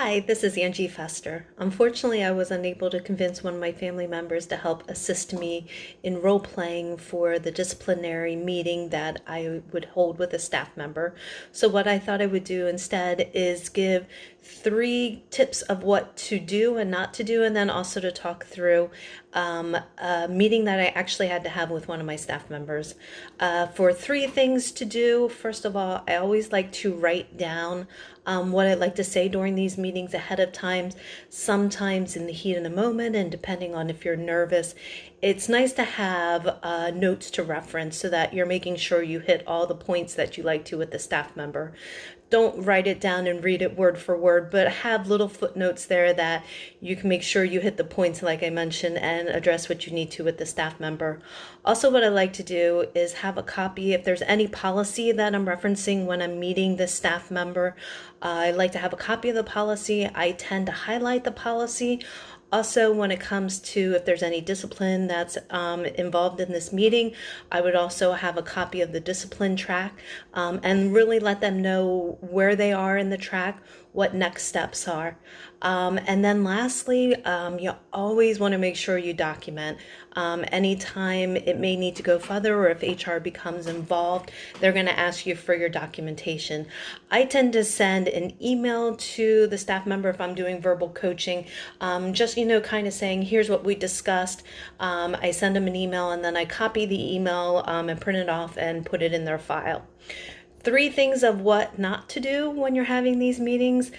Hi, this is Angie Fester. Unfortunately, I was unable to convince one of my family members to help assist me in role playing for the disciplinary meeting that I would hold with a staff member. So, what I thought I would do instead is give 3 tips of what to do and not to do, and then also to talk through a meeting that I actually had to have with one of my staff members. For 3 things to do, first of all, I always like to write down what I'd like to say during these meetings ahead of time. Sometimes in the heat of the moment, and depending on if you're nervous, it's nice to have notes to reference so that you're making sure you hit all the points that you like to with the staff member. Don't write it down and read it word for word, but have little footnotes there that you can make sure you hit the points, like I mentioned, and address what you need to with the staff member. Also, what I like to do is have a copy if there's any policy that I'm referencing when I'm meeting the staff member. I like to have a copy of the policy. I tend to highlight the policy. Also, when it comes to if there's any discipline that's involved in this meeting, I would also have a copy of the discipline track and really let them know where they are in the track, what next steps are. And then lastly, you always want to make sure you document. Anytime it may need to go further or if HR becomes involved, they're going to ask you for your documentation. I tend to send an email to the staff member if I'm doing verbal coaching, just, kind of saying, here's what we discussed. I send them an email and then I copy the email and print it off and put it in their file. 3 things of what not to do when you're having these meetings.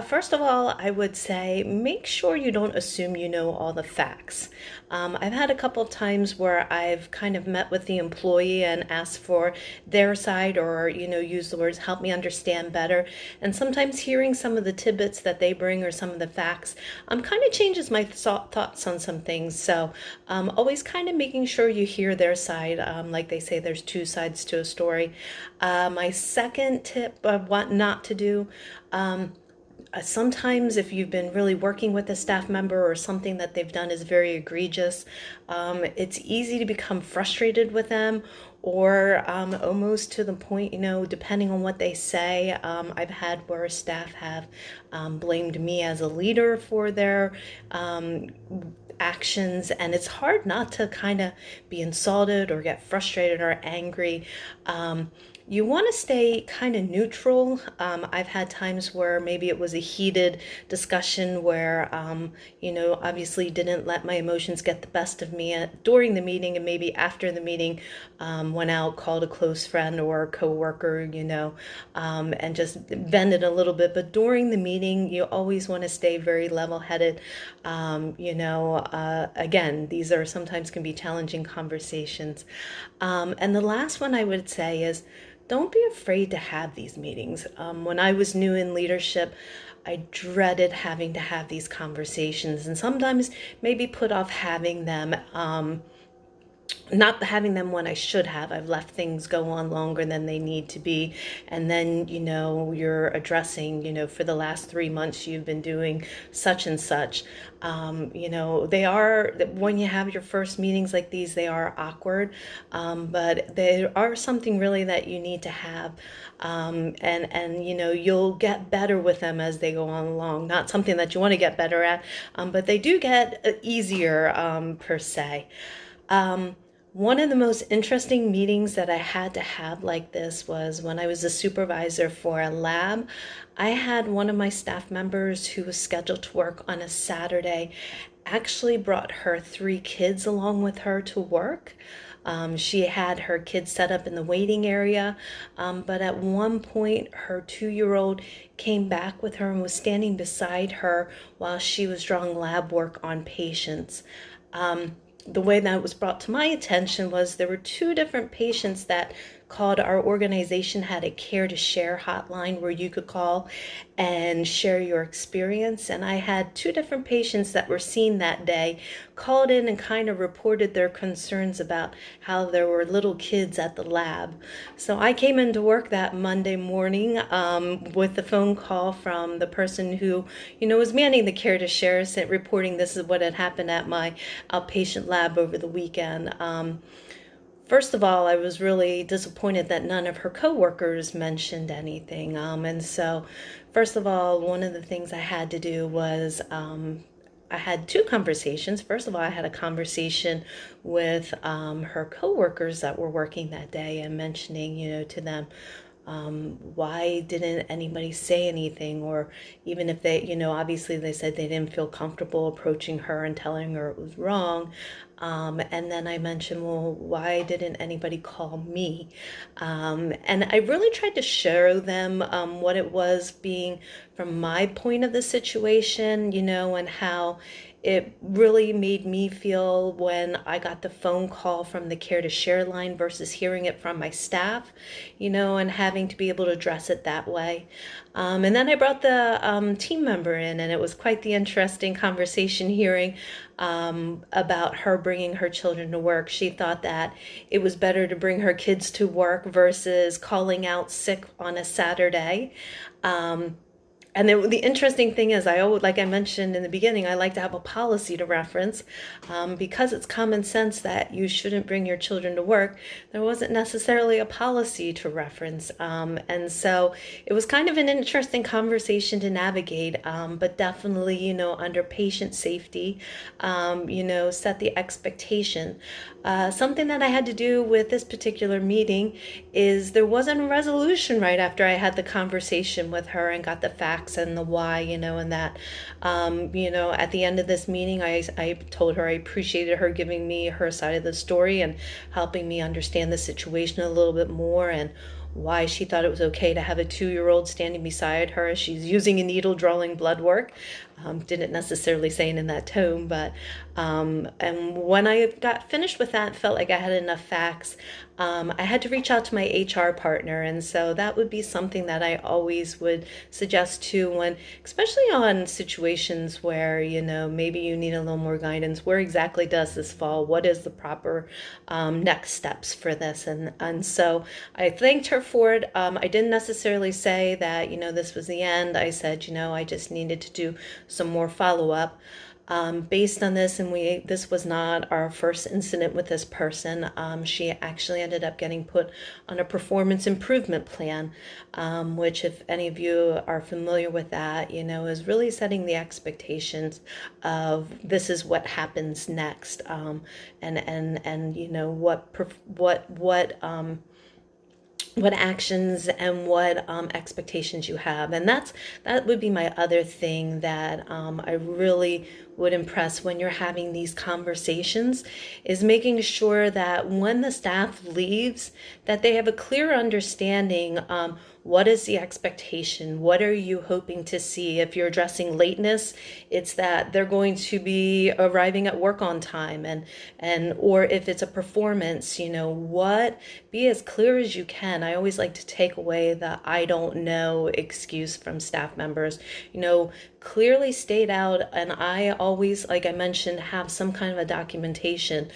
First of all, I would say make sure you don't assume you know all the facts. I've had a couple of times where I've kind of met with the employee and asked for their side or, use the words, help me understand better. And sometimes hearing some of the tidbits that they bring or some of the facts kind of changes my thoughts on some things. So always kind of making sure you hear their side. Like they say, there's 2 sides to a story. My second tip of what not to do, sometimes if you've been really working with a staff member or something that they've done is very egregious, it's easy to become frustrated with them or almost to the point, depending on what they say. I've had where staff have blamed me as a leader for their actions, and it's hard not to kind of be insulted or get frustrated or angry. You want to stay kind of neutral. I've had times where maybe it was a heated discussion where, obviously didn't let my emotions get the best of me during the meeting, and maybe after the meeting, went out, called a close friend or a coworker, and just vented a little bit. But during the meeting, you always want to stay very level-headed. Again, these are sometimes can be challenging conversations. And the last one I would say is, don't be afraid to have these meetings. When I was new in leadership, I dreaded having to have these conversations and sometimes maybe put off having them. Not having them when I should have. I've left things go on longer than they need to be. And then, you're addressing, for the last 3 months you've been doing such and such. They are, when you have your first meetings like these, they are awkward. But they are something really that you need to have. And you'll get better with them as they go on along. Not something that you want to get better at, but they do get easier per se. One of the most interesting meetings that I had to have like this was when I was a supervisor for a lab. I had one of my staff members who was scheduled to work on a Saturday actually brought her 3 kids along with her to work. She had her kids set up in the waiting area, but at one point her 2-year-old came back with her and was standing beside her while she was drawing lab work on patients. The way that was brought to my attention was there were 2 different patients that called. Our organization had a care to share hotline where you could call and share your experience. And I had 2 different patients that were seen that day called in and kind of reported their concerns about how there were little kids at the lab. So I came into work that Monday morning with the phone call from the person who, was manning the care to share, reporting this is what had happened at my outpatient lab over the weekend. first of all, I was really disappointed that none of her coworkers mentioned anything. And so, first of all, one of the things I had to do was I had two conversations. First of all, I had a conversation with her coworkers that were working that day and mentioning, to them, why didn't anybody say anything? Or even if they, obviously they said they didn't feel comfortable approaching her and telling her it was wrong. And then I mentioned, well, why didn't anybody call me? And I really tried to show them what it was being from my point of the situation, and how it really made me feel when I got the phone call from the Care to Share line versus hearing it from my staff, and having to be able to address it that way. And then I brought the team member in, and it was quite the interesting conversation hearing about her bringing her children to work. She thought that it was better to bring her kids to work versus calling out sick on a Saturday. And the interesting thing is, like I mentioned in the beginning, I like to have a policy to reference because it's common sense that you shouldn't bring your children to work. There wasn't necessarily a policy to reference. And so it was kind of an interesting conversation to navigate, but definitely, under patient safety, set the expectation. Something that I had to do with this particular meeting is there wasn't a resolution right after I had the conversation with her and got the facts and the why, and that, at the end of this meeting, I told her I appreciated her giving me her side of the story and helping me understand the situation a little bit more, and why she thought it was okay to have a 2-year-old standing beside her as she's using a needle drawing blood work. Didn't necessarily say it in that tone, but and when I got finished with that, felt like I had enough facts. I had to reach out to my HR partner, and so that would be something that I always would suggest to when, especially on situations where maybe you need a little more guidance. Where exactly does this fall? What is the proper next steps for this? And so I thanked her for it. I didn't necessarily say that this was the end. I said I just needed to do some more follow-up based on this, and this was not our first incident with this person. She actually ended up getting put on a performance improvement plan, which, if any of you are familiar with that, is really setting the expectations of this is what happens next, and what actions and what expectations you have. And that would be my other thing that I really would impress when you're having these conversations, is making sure that when the staff leaves, that they have a clear understanding. What is the expectation? What are you hoping to see? If you're addressing lateness, it's that they're going to be arriving at work on time, or if it's a performance, be as clear as you can. I always like to take away the I don't know excuse from staff members. Clearly state out, and I always, like I mentioned, have some kind of a documentation.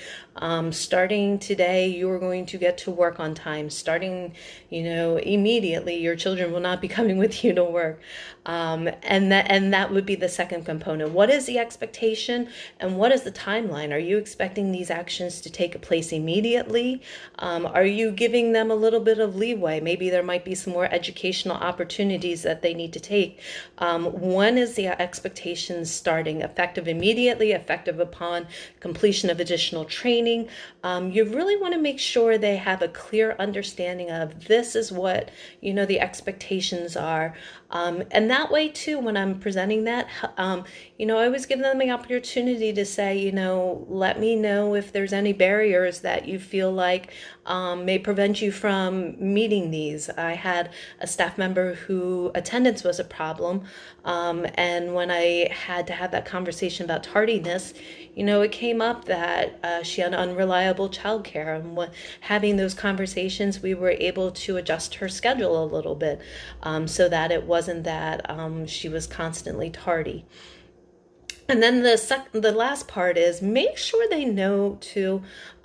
Starting today, you're going to get to work on time. Starting, immediately, your children will not be coming with you to work. And that would be the second component. What is the expectation and what is the timeline? Are you expecting these actions to take place immediately? Are you giving them a little bit of leeway? Maybe there might be some more educational opportunities that they need to take. When is the expectations starting? Effective immediately, effective upon completion of additional training. You really want to make sure they have a clear understanding of this is what, the expectations are. And that way too, when I'm presenting that, I always give them the opportunity to say, let me know if there's any barriers that you feel like may prevent you from meeting these. I had a staff member who attendance was a problem. And when I had to have that conversation about tardiness, it came up that she had unreliable childcare, and having those conversations, we were able to adjust her schedule a little bit so that it wasn't that she was constantly tardy. And then the last part is make sure they know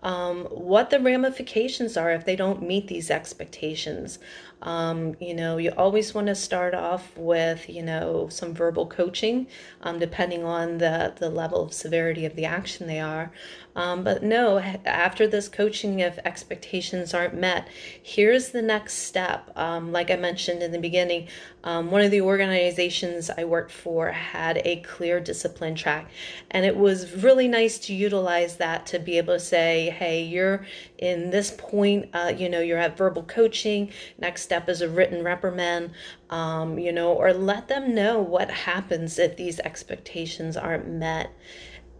what the ramifications are if they don't meet these expectations. You always want to start off with, some verbal coaching, depending on the level of severity of the action they are. But no, after this coaching, if expectations aren't met, here's the next step. Like I mentioned in the beginning, one of the organizations I worked for had a clear discipline track, and it was really nice to utilize that to be able to say, hey, you're in this point, you're at verbal coaching. Next step is a written reprimand, or let them know what happens if these expectations aren't met.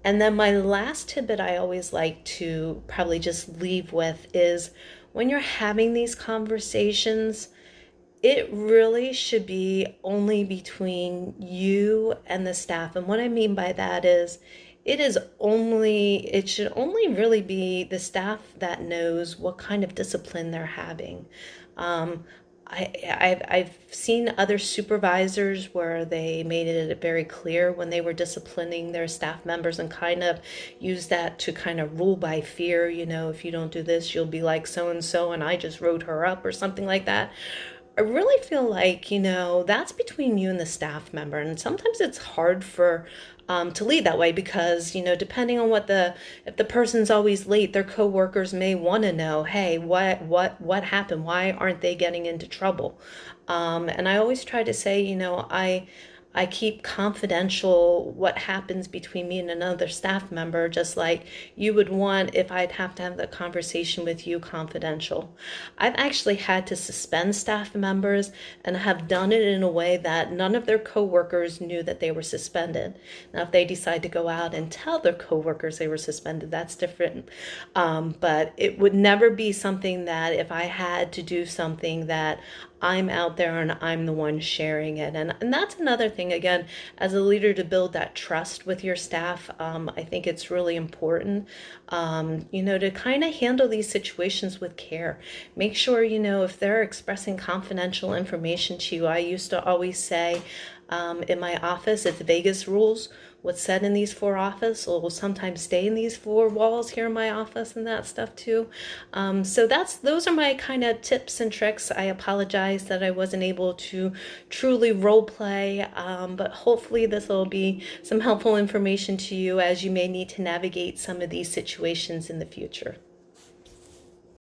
And then my last tidbit I always like to probably just leave with is when you're having these conversations, it really should be only between you and the staff. And what I mean by that is it should only really be the staff that knows what kind of discipline they're having. Um, I've seen other supervisors where they made it very clear when they were disciplining their staff members and kind of use that to kind of rule by fear. If you don't do this, you'll be like so and so, and I just wrote her up or something like that. I really feel like, that's between you and the staff member. And sometimes it's hard for to lead that way because, depending on if the person's always late, their coworkers may want to know, hey, what happened? Why aren't they getting into trouble? And I always try to say, I keep confidential what happens between me and another staff member, just like you would want if I'd have to have the conversation with you confidential. I've actually had to suspend staff members and have done it in a way that none of their coworkers knew that they were suspended. Now, if they decide to go out and tell their coworkers they were suspended, that's different. But it would never be something that if I had to do something that I'm out there and I'm the one sharing it. And that's another thing, again, as a leader to build that trust with your staff. I think it's really important, to kind of handle these situations with care. Make sure, if they're expressing confidential information to you, I used to always say, in my office, it's Vegas rules. What's said in these four offices will sometimes stay in these four walls here in my office and that stuff too. So those are my kind of tips and tricks. I apologize that I wasn't able to truly role play, but hopefully this will be some helpful information to you as you may need to navigate some of these situations in the future.